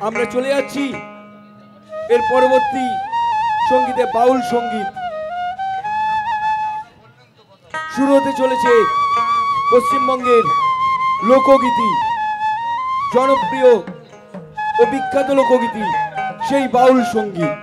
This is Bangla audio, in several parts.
আমরা চলে যাচ্ছি এর পরবর্তী সঙ্গীতে বাউল সঙ্গীত শুরু হতে চলেছে। পশ্চিমবঙ্গের লোকগীতি, জনপ্রিয় ও বিখ্যাত লোকগীতি, সেই বাউল সঙ্গীত।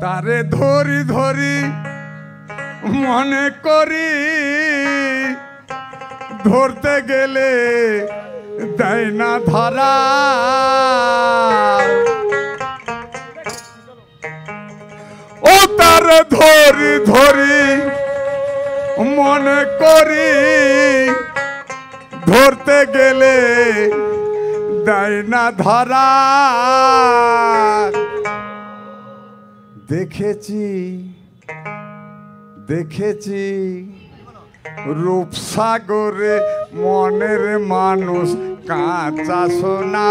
তারে ধরি ধরি মনে করি, ধরতে গেলে দেয় না ধরা। ও তারে ধরি ধরি মনে করি, ধরতে গেলে দেয় না ধরা। দেখেছি দেখেছি রূপসাগরে মনের মানুষ কাঁচা সোনা।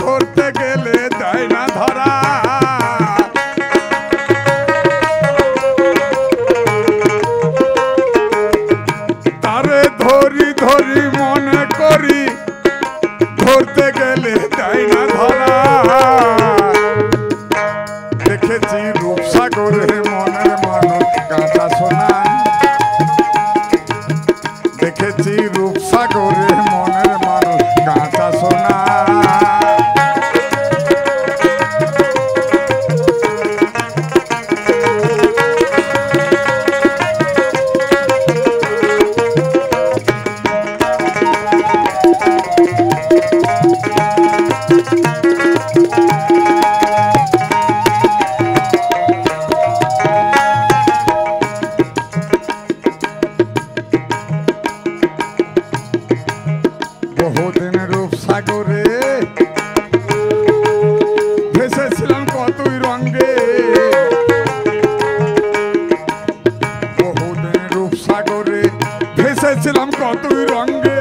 ধরতে গেলে দেয় না ধরা। তারে ধরি ধরি মনে করি, ধরতে গেলে দেয় না ধরা। দেখেছি রূপসাগরে মনের মানুষ কাঁচা সোনা। দেখেছি রূপসাগরে মনের মানুষ কাঁচা সোনা। বহুদিন রূপসাগরে ভেসেছিলাম কতই রঙ্গে। বহুদিন রূপসাগরে ভেসেছিলাম কতই রঙ্গে।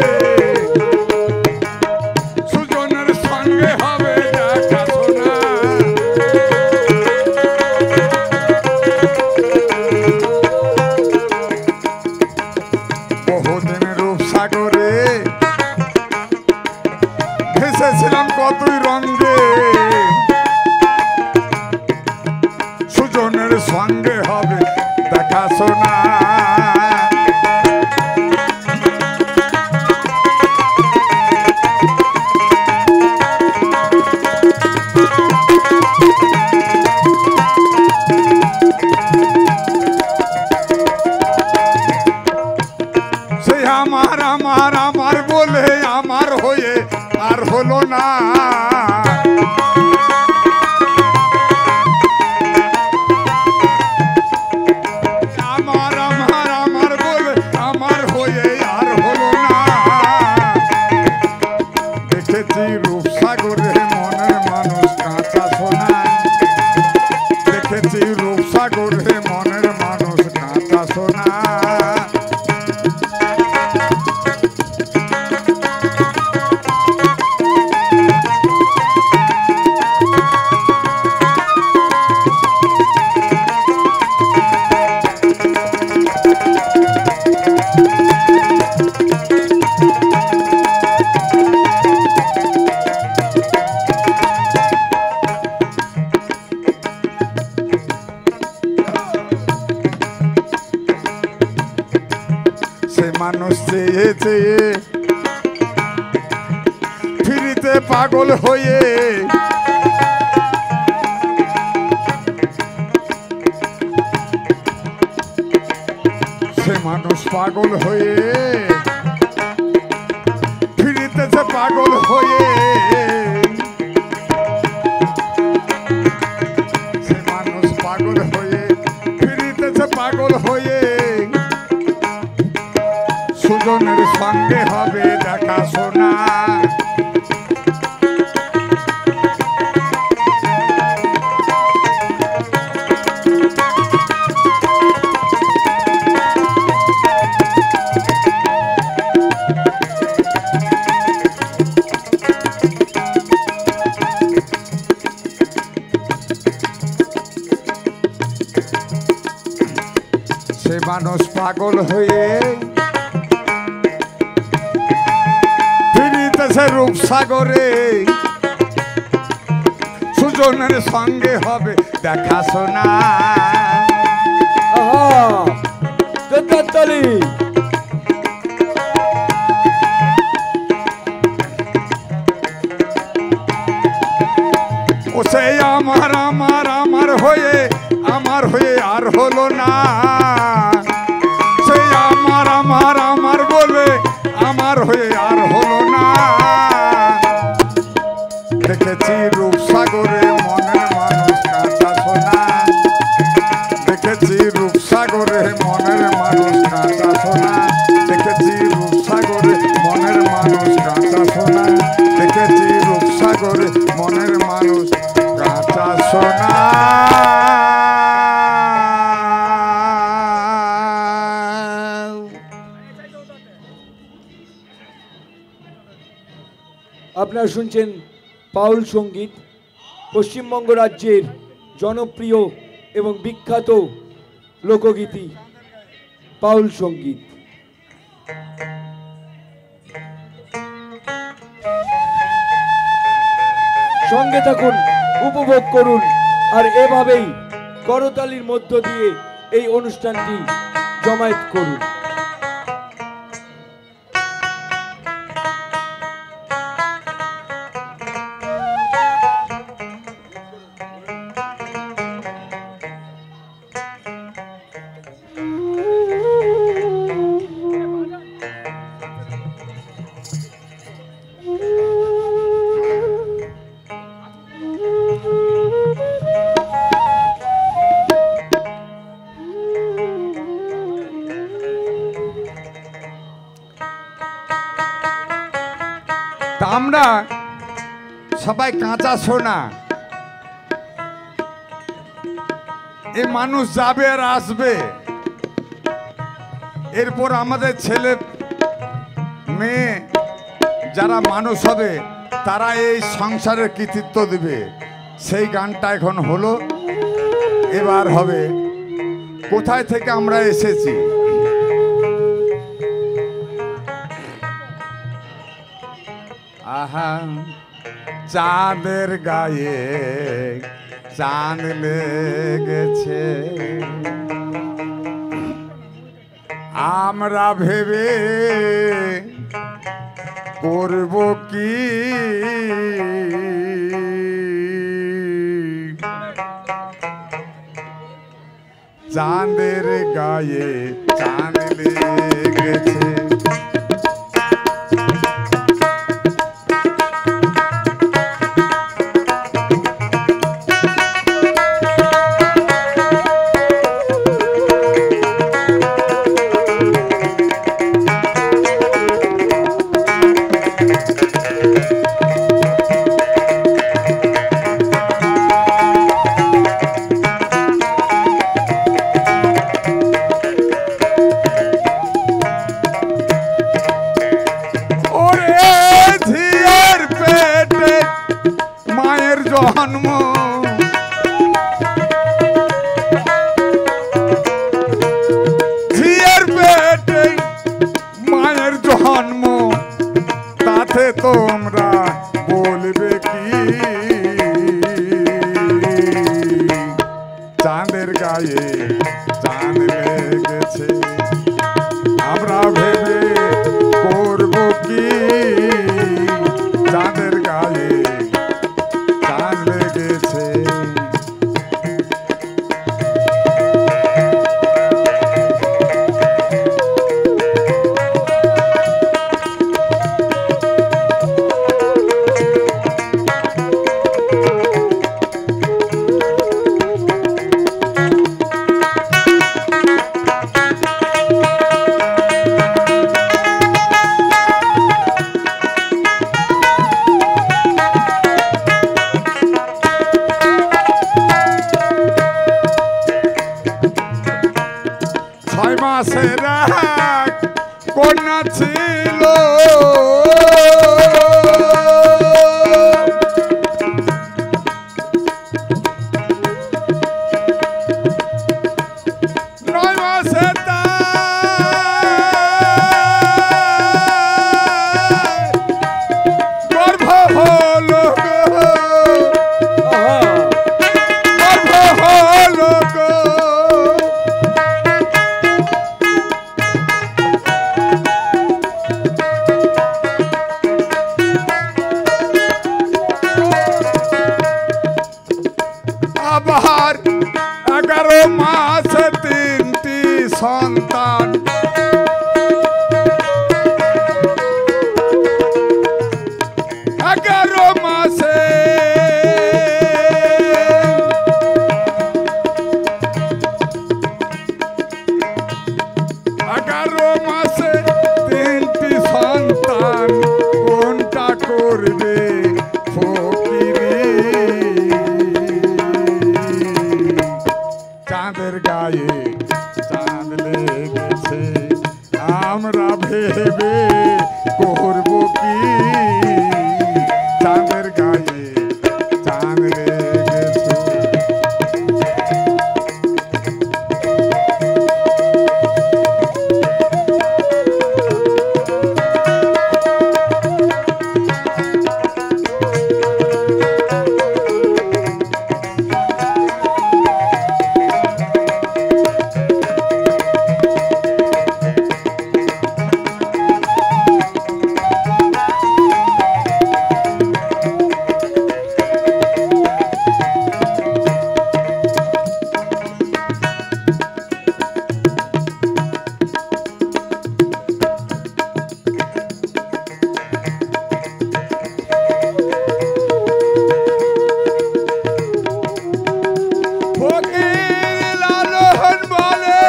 সুজনের সঙ্গে হবে দেখা শোনা। বহুদিন রূপসাগরে ভেসেছিলাম কতই রঙ্গে। সুজনের সঙ্গে হবে দেখা শোনা। সে আমার আমার আমার বলে আমার হয়ে আর হলো না। আমার আমার আমার বলে আমার হয়ে আর হলো না। দেখেছি রূপসাগরে মনের মানুষ কাঁচা সোনা। দেখেছি রূপসাগরে মনের মানুষ কাঁচা সোনা। মানুষ চেয়ে চেয়ে ফিরিতে পাগল হয়ে সে মানুষ পাগল হয়ে ফিরিতেছে পাগল হয়ে সে মানুষ পাগল হয়ে ফিরিতেছে পাগল হয়ে সুজনের সঙ্গে হবে দেখাশোনা সে মানুষ পাগল হয়ে ফিরিতেছে রূপসাগরে সুজনের সঙ্গে হবে দেখাশোনা আহা তালি ও সে আমার আমার আমার হয়ে আর হলো না সে আমার বলে আমার হয়ে আর হলো না দেখেছি রূপসাগরে মনের মানুষ কাঁচা সোনা দেখেছি রূপসাগরে মনের মানুষ কাঁচা সোনা দেখেছি রূপসাগরে মনের মানুষ কাঁচা সোনা দেখেছি রূপসাগরে মনের মানুষ কাঁচা সোনা আপনারা শুনছেন বাউল সঙ্গীত, পশ্চিমবঙ্গ রাজ্যের জনপ্রিয় এবং বিখ্যাত লোকগীতি বাউল সঙ্গীত। সঙ্গে থাকুন, উপভোগ করুন, আর এভাবেই করতালির মধ্য দিয়ে এই অনুষ্ঠানটি জমায়েত করুন। আমরা সবাই কাঁচা সোনা, এ মানুষ যাবে আর আসবে, এরপর আমাদের ছেলে মেয়ে যারা মানুষ হবে তারা এই সংসারের কৃতিত্ব দিবে। সেই গানটা এখন হলো, এবার হবে কোথায় থেকে আমরা এসেছি। আহা চাঁদের গায়ে চাঁদ লেগেছে, আমরা ভেবে করব কি, চাঁদের গায়ে চাঁদ লেগেছে। জন্ম ঝিয়ের পেটে মায়ের জন্ম, তাতে তোমরা বলবে কি, চাঁদের গায়ে চাঁদ লেগেছে, আমরা ভেবে কন্যা ছিল নয় মাসে গর্ভ হলো গো, আহা গর্ভ হলো গো। আবার 11 মাসে 3টি সন্তান, 11 মাসে 11 মাসে 3টি সন্তান, কোনটা করবে ফকিরি? চাঁদের গায়ে চাঁদ লেগেছে, আমরা ভেবে করব কি? চাঁদের গায়ে চাঁদ লেগেছে। ফকির লালন বলে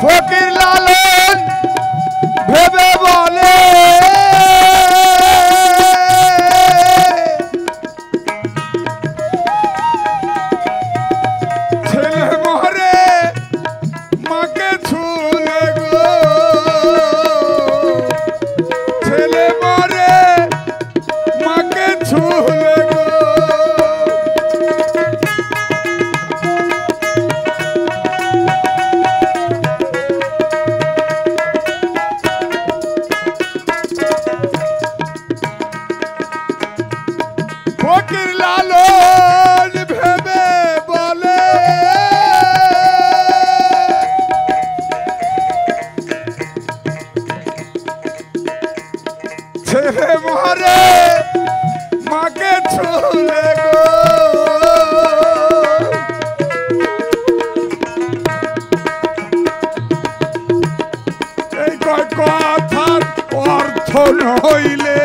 ফকির লালন ভেবে বলে ছেলে মরে মাকে ছুলে গো, ছেলে মরে মাকে ছুলে গো। ফকির লালন ভেবে বলে ছেলে মরে মাকে ছুলে গো। এই কথার অর্থ নইলে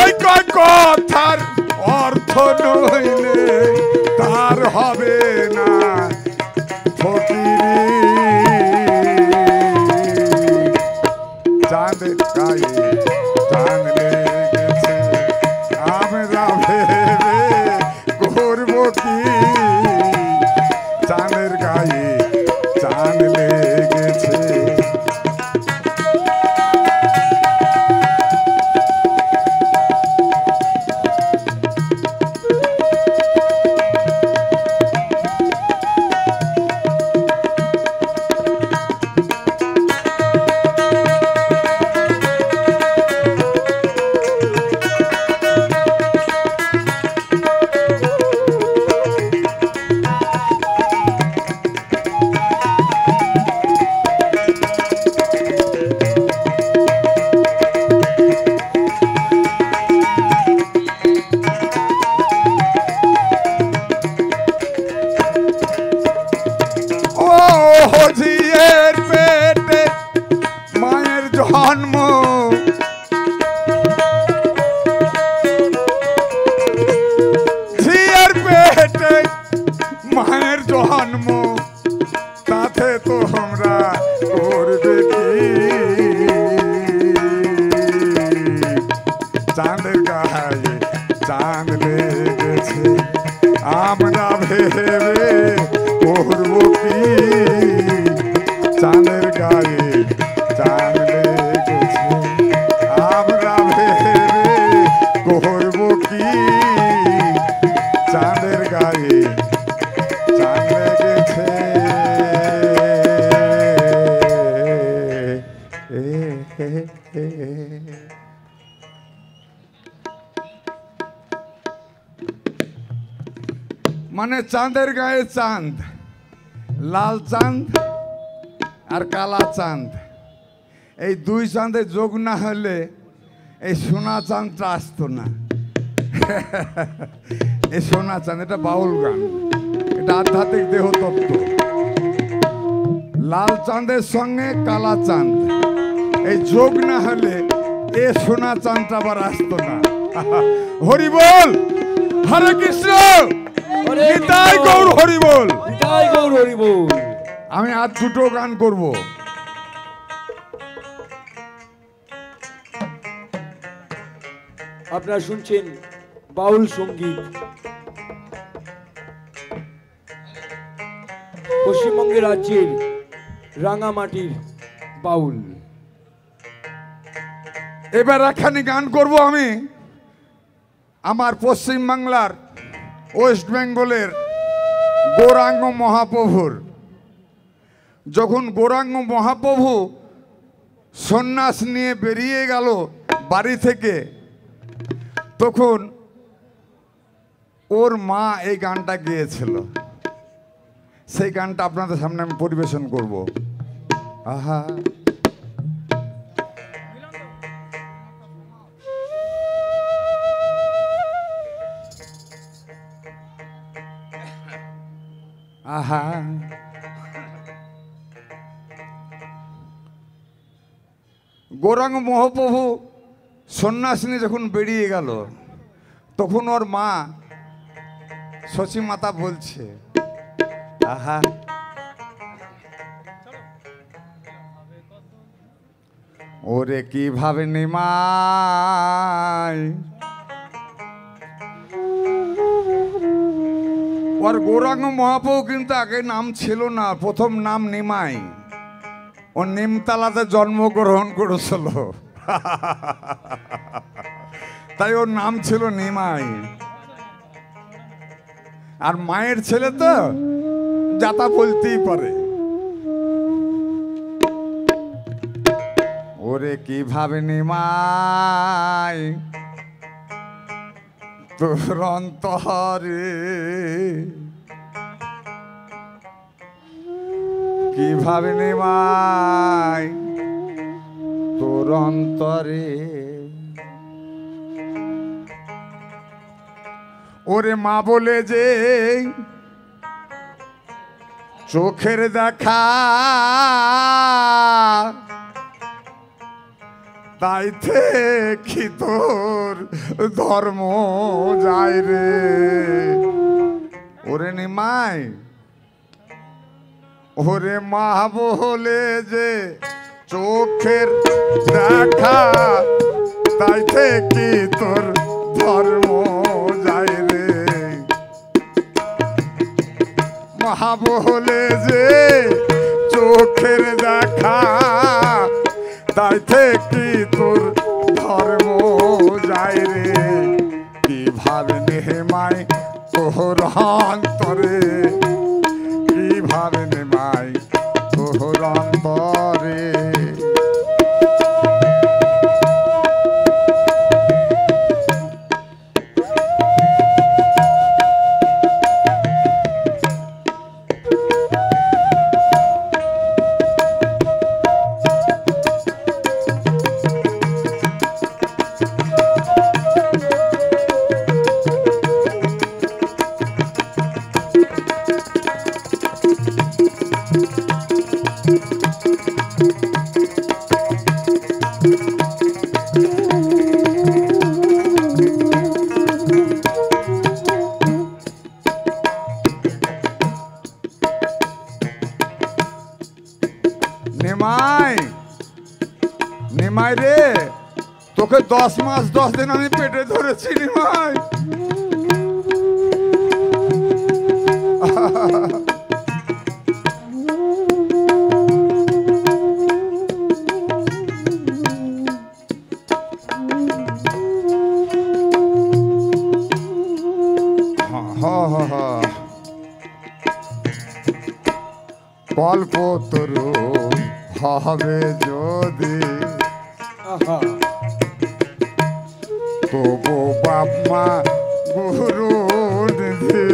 এই কথার অর্থ নইলে তার হবে না ফকিরি। চাঁদ গায়ে চাঁদ লেগেছে, আমরা ভেবে করব কি? চাঁদের গায়ে চাঁদ লেগেছে। আমরা ভেবে করব কি চাঁদের গায়ে চাঁদ লেগেছে আমরা ভেবে করব কি চাঁদের গায়ে চাঁদ লেগেছে মানে চাঁদের গায়ে চাঁদ লাল চাঁদ আর কালা চাঁদ এই দুই চাঁদের যোগ না হলে এই সোনা চাঁদটা আসতো না এই সোনা চাঁদ এটা বাউল গান এটা আধ্যাত্মিক দেহ তত্ত্ব লাল চাঁদের সঙ্গে কালা চাঁদ এই যোগ না হলে এ সোনা চাঁদটা আবার আসতো না হরি বল হরে কৃষ্ণ নিতাই গৌর হরি বল নিতাই গৌর হরি বল। আমি আর দুটো গান করব আপনারা শুনছেন বাউল সঙ্গীত পশ্চিমবঙ্গ রাজ্যের রাঙামাটির বাউল। এবার একখানি গান করব আমি আমার পশ্চিম বাংলার ওয়েস্ট বেঙ্গলের গৌরাঙ্গ মহাপ্রভুর। যখন গৌরাঙ্গ মহাপ্রভু সন্ন্যাস নিয়ে বেরিয়ে গেল বাড়ি থেকে তখন ওর মা এই গানটা গেয়েছিল সেই গানটা আপনাদের সামনে আমি পরিবেশন করব। আহা আহা গৌরাঙ্গ মহাপ্রভু সন্ন্যাস নিয়ে যখন বেরিয়ে গেল তখন ওর মা শচী মাতা বলছে আহা ওরে কিভাবে নিমাই ওর গৌরাঙ্গ মহাপ্রভু কিন্তু আগে নাম ছিল না, প্রথম নাম নিমাই। ও নিমতলাতে জন্মগ্রহণ করেছিল তাই ওর নাম ছিল নিমাই। আর মায়ের ছেলে তো যাতা বলতেই পারে। ওরে কিভাবে নিমাই তোর অন্তরে, কিভাবে নিমাই তোর অন্তরে। ওরে মা বলে যে চোখের দেখা তাই থেকে তোর ধর্ম যায় রে। ওরে নিমাই ওরে মা বলে যে চোখের দেখা তাই থেকে তোর ধর্ম যায় রে। মা বলে যে চোখের দেখা তাই থেকে তোর ধর্ম যায় রে। কিভাবে নেমাই তোর অন্তরে, কিভাবে নেমাই তোর অন্তরে। নিমাই নিমাই রে, তোকে 10 মাস 10 দিন আমি পেটে ধরেছি নিমাই। কল্পতরু হবে যদি আহা তবু বাপ মা গুরু নিধি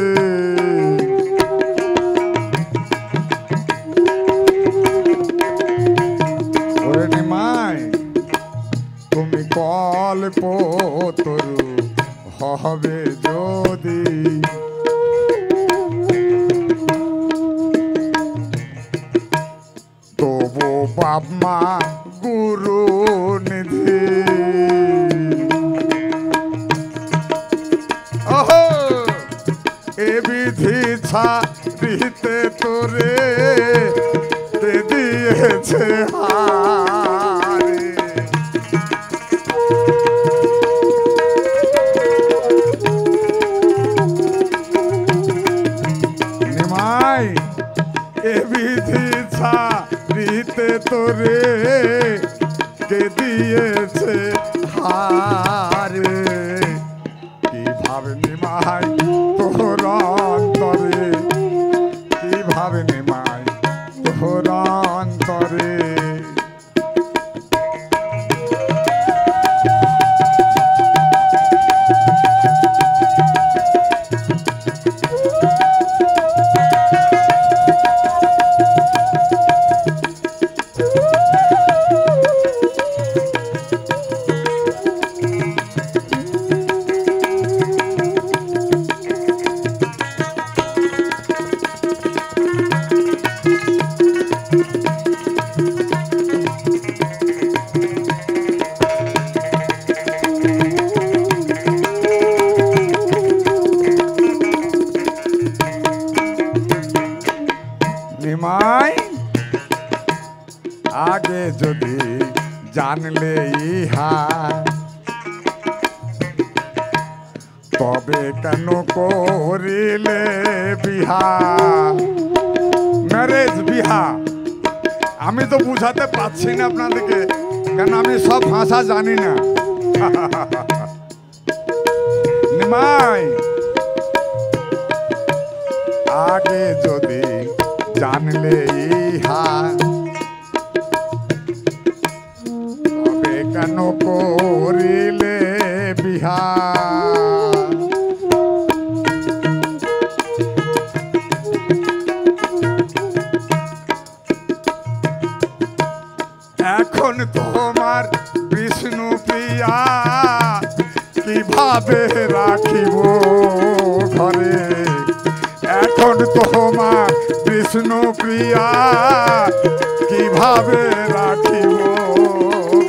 ওরে নিমাই তুমি কল্পতরু হবে যদি তবু বাপ মা গুরু নিধি ওহো এ বিধি ছাড়িতে তোরে কে দিয়েছে হারে নিমাই এ বিধি ছাড়িতে তোরে কে দিয়েছে হারে কিভাবে নিমাই তোর অন্তরে কিভাবে নিমাই তোর অন্তরে নিমাই আগে যদি জানলে ইহা তবে কেন করিলে বিহা ম্যারেজ বিহা আমি তো বুঝাতে পারছি না আপনাদেরকে কেন আমি সব ভাষা জানি না নিমাই আগে যদি জানলে ইহা তবে কেন করিলে বিহা এখন তোমার বিষ্ণু প্রিয়া কিভাবে রাখিব ঘরে এখন তোমার বিষ্ণু প্রিয়া কিভাবে রাখিব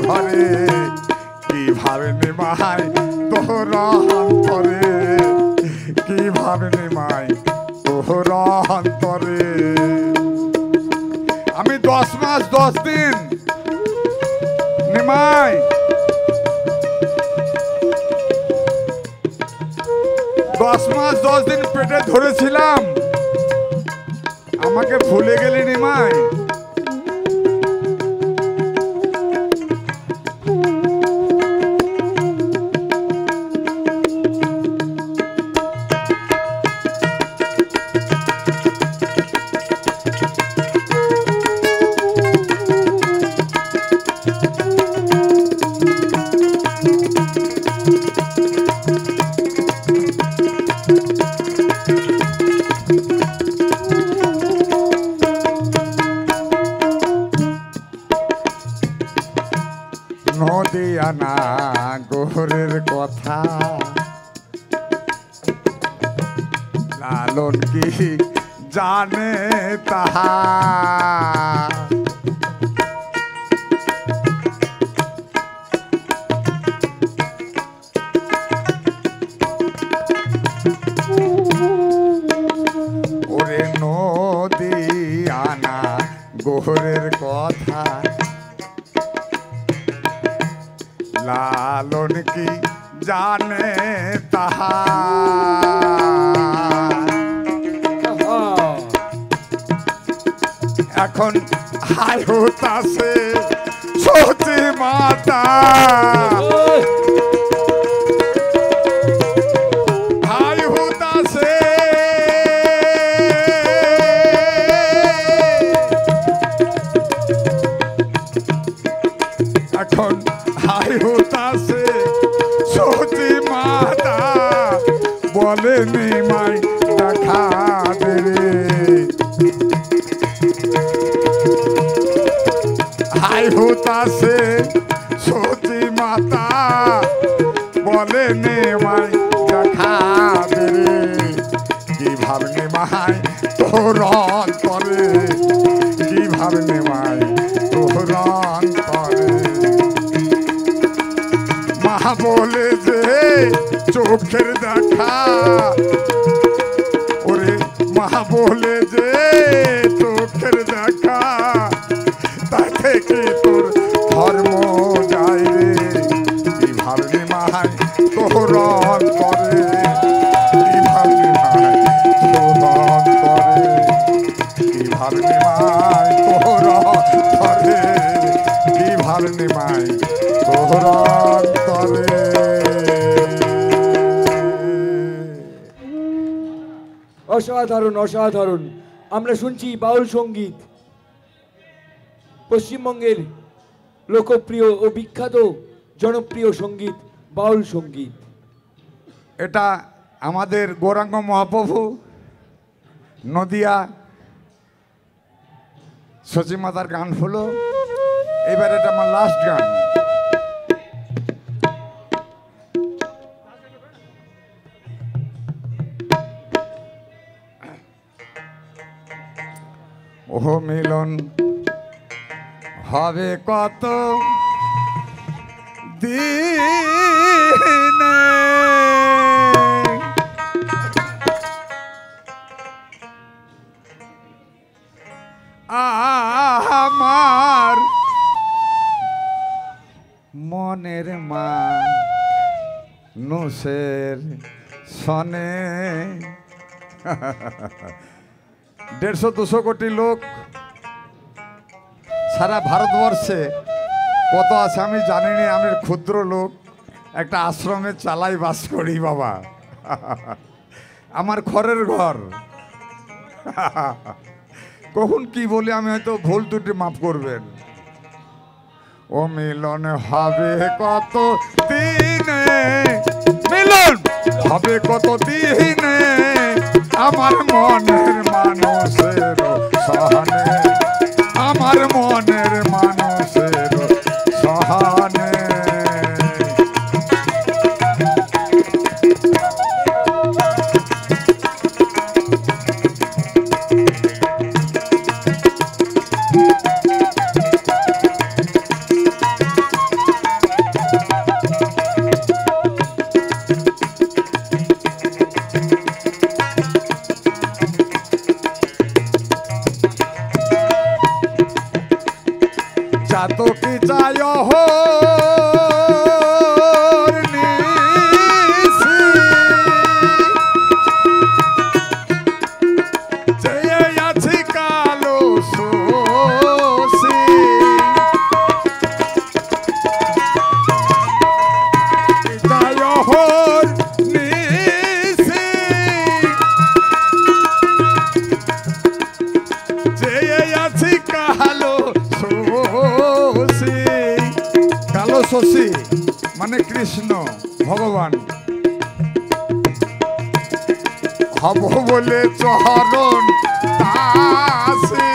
ঘরে কিভাবে নিমাই তোর অন্তরে কিভাবে নিমাই তোর অন্তরে আমি 10 মাস 10 দিন নিমাই 10 মাস 10 দিন পেটে ধরেছিলাম আমাকে ভুলে গেলি নিমাই নদিয়ানা গোহরের কথা লালন কি জানে তাহা ওরে নদিয়ানা গোহরের কথা লালন কি জানে তাহা এখন হাই হতাছে সতী মাতা হাই হতাছে বলে নিমাই দেখা দে রে হাই হতাছে সতী মাতা বলে নিমাই দেখা দে রে কি ভাব নিমাই তোর অন্তরে কি ভাব নিমাই তোর অন্তরে মা বলে যে চোখের দেখা ওরে মা বলে যে চোখের দেখা তাই থেকে তোর ধর্ম যায় রে কি ভাবনি মাই তোর অন্তরে কি ভাবনি মাই তোর অন্তরে কি ভাবনি মাই তোর অন্তরে কি ভাবনি মাই তোর অন্তরে অসাধারণ অসাধারণ। আমরা শুনছি বাউল সঙ্গীত, পশ্চিমবঙ্গের লোকপ্রিয় ও বিখ্যাত জনপ্রিয় সঙ্গীত বাউল সঙ্গীত। এটা আমাদের গৌরাঙ্গ মহাপ্রভু নদিয়া সচিমাতার গান হলো। এবার এটা আমার লাস্ট গান। ও মিলন হবে কত দিনে আমার মনের মানুষের সনে 150-200 কোটি লোক সারা ভারতবর্ষে কত আছে আমি জানি না। আমি ক্ষুদ্র লোক, একটা আশ্রমে চালাই বাস করি বাবা। আমার ঘরের ঘর। কখন কি বলি আমি হয়তো ভুল ত্রুটি মাফ করবেন। ও মিলন হবে কত দিনে, মিলন হবে কত দিনে আমার মনের মানুষের সহনে, আমার মনের মানুষের সহনে। तो की चायो हो कालो सोसी चायो हो শশী মানে কৃষ্ণ ভগবান হব বলে চরণ দাসী,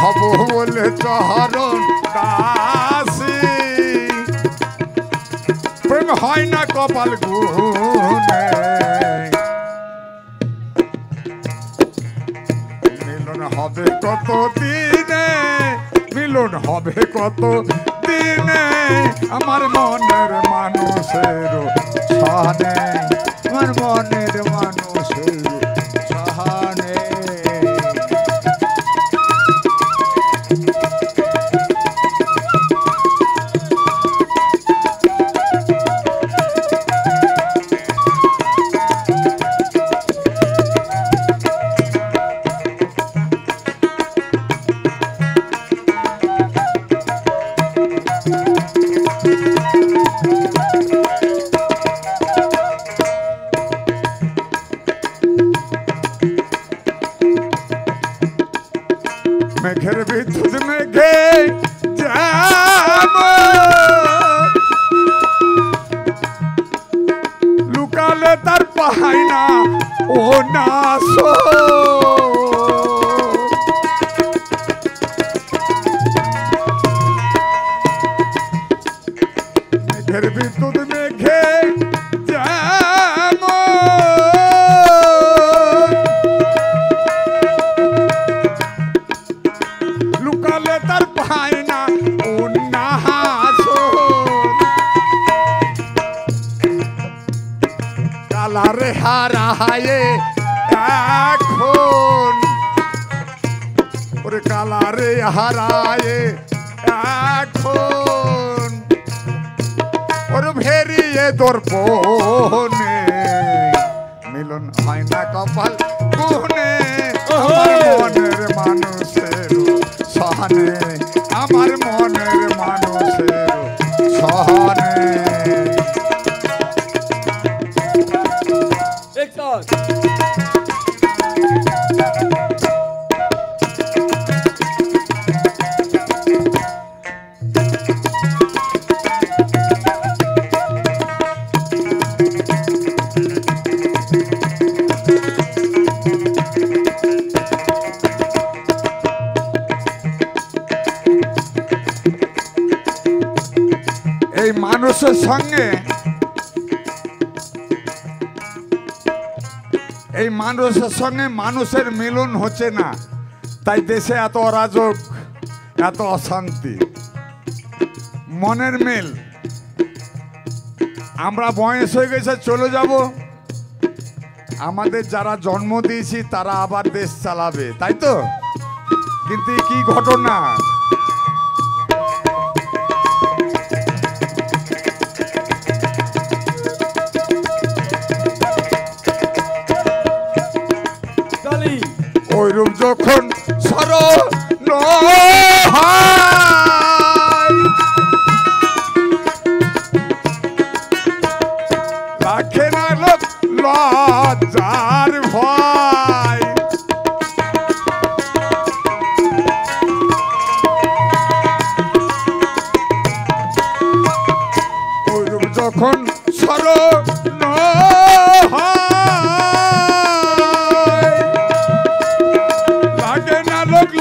হব বলে চরণ দাসী। প্রেম হয় না কপাল গুনে, মিলন হবে কত দিনে, মিলন হবে কত দিনে আমার মনের মানুষের সহনে, আমার মনের মানুষের সহনে। মেঘের বিদ্যুৎ মেঘে যাব লুক পায় না ও না মেঘের বিদ্যুৎ মেঘে যেমন লুকালে তার পায় না উন্নাস কালারে হারায় এখন ওরে কালারে হারায় এখন ওর ভেরিয়ে দর্পণে মিলন হয় না কপাল গুনে আমার মনের মানুষের সহনে আমার মনের মানুষের সহনে एक साथ এই মানুষের সঙ্গে এই মানুষের সঙ্গে মানুষের মিলন হচ্ছে না, তাই দেশে এত অরাজক, এত অশান্তি। মনের মিল, আমরা বয়স হয়ে গেছে চলে যাব, আমাদের যারা জন্ম দিয়েছি তারা আবার দেশ চালাবে, তাই তো? কিন্তু কি ঘটনা, ওইরূপ যখন স্মরণ হয় রাখে না লোক লজ্জার ভয়, ওইরূপ যখন স্মরণ হয়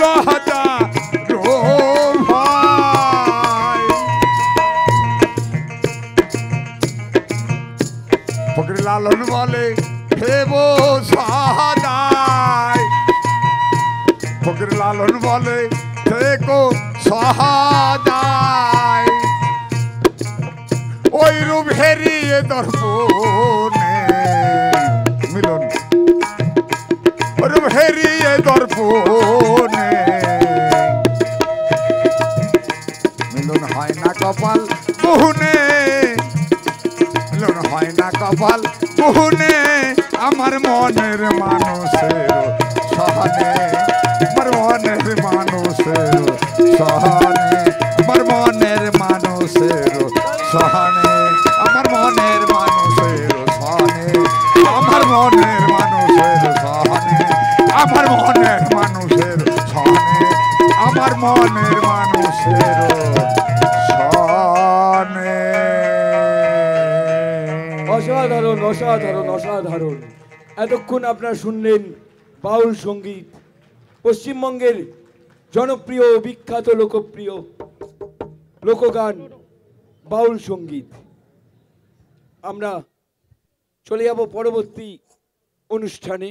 লহজা রো ভাই। ফকির লালন বলে ভেবো সহাদায়, ফকির লালন বলে থেকো সহাদায়, ওই রূপ হেরিয়ে দর্পণে মিলন, রূপ হেরিয়ে দর্পণে মিলন হয় না কপাল বহুনে, মিলন হয় না কপাল বহুনে আমার মনের মানুষের সহনে, আমার মনের মানুষের সহনে, আমার মনের মানুষের সহনে, আমার মনের মানুষের সহনে, আমার মনের মানুষের সহনে, আমার মনের মানুষের সহনে, আমার মনের মানুষের সহনে। অসাধারণ অসাধারণ অসাধারণ। এতক্ষণ আপনারা শুনলেন বাউল সঙ্গীত, পশ্চিমবঙ্গের জনপ্রিয় বিখ্যাত লোকপ্রিয় লোকগান বাউল সঙ্গীত। আমরা চলে যাব পরবর্তী অনুষ্ঠানে।